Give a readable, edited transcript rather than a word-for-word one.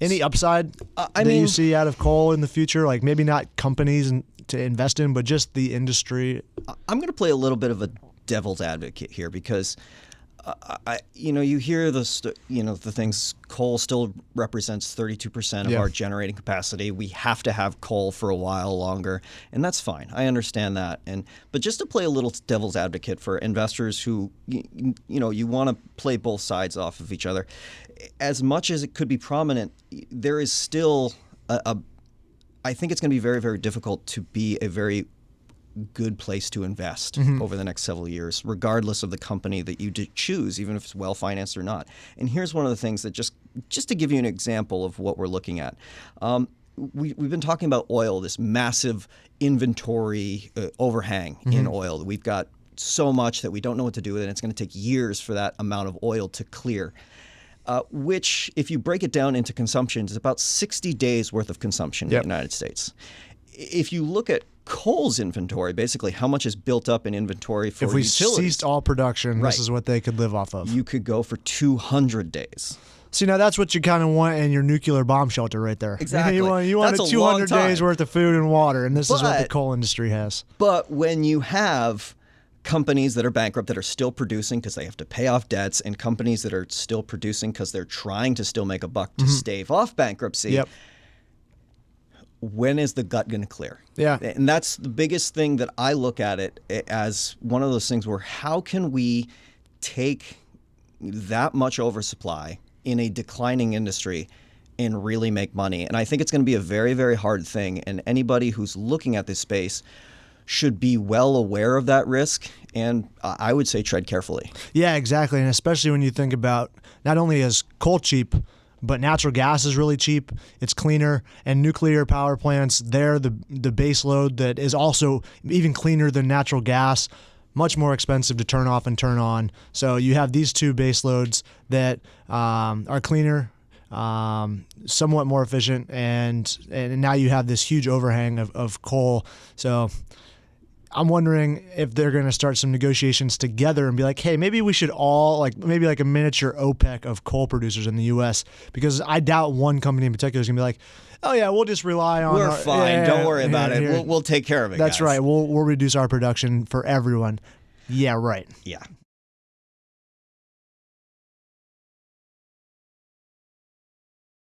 Any upside that you see out of coal in the future? Like maybe not companies to invest in, but just the industry. I'm going to play a little bit of a devil's advocate here because, you hear the things. Coal still represents 32% of our generating capacity. We have to have coal for a while longer, and that's fine. I understand that. But just to play a little devil's advocate for investors who, you want to play both sides off of each other. As much as it could be prominent, there is still I think it's going to be very, very difficult to be a very good place to invest over the next several years, regardless of the company that you choose, even if it's well-financed or not. And here's one of the things that just to give you an example of what we're looking at. We've been talking about oil, this massive inventory overhang in oil. We've got so much that we don't know what to do with it. And it's going to take years for that amount of oil to clear. Which, if you break it down into consumption, is about 60 days worth of consumption in the United States. If you look at coal's inventory, basically how much is built up in inventory for utilities. If we ceased all production, this is what they could live off of. You could go for 200 days. See, now that's what you kind of want in your nuclear bomb shelter right there. Exactly. You want That's 200 days worth of food and water, and this is what the But- coal industry has. But when you have companies that are bankrupt that are still producing because they have to pay off debts, and companies that are still producing because they're trying to still make a buck to stave off bankruptcy, when is the gut going to clear? Yeah. And that's the biggest thing that I look at it as one of those things where how can we take that much oversupply in a declining industry and really make money? And I think it's going to be a very, very hard thing. And anybody who's looking at this space should be well aware of that risk, and I would say tread carefully. Yeah, exactly. And especially when you think about not only is coal cheap, but natural gas is really cheap. It's cleaner, and nuclear power plants, they're the base load that is also even cleaner than natural gas, much more expensive to turn off and turn on. So you have these two base loads that are cleaner, somewhat more efficient, and now you have this huge overhang of coal. So I'm wondering if they're going to start some negotiations together and be like, hey, maybe we should all maybe a miniature OPEC of coal producers in the U.S. Because I doubt one company in particular is going to be like, oh yeah, we'll just rely on. We're fine. Don't worry about it. We'll take care of it. That's guys. right. We'll reduce our production for everyone. Yeah, right. Yeah.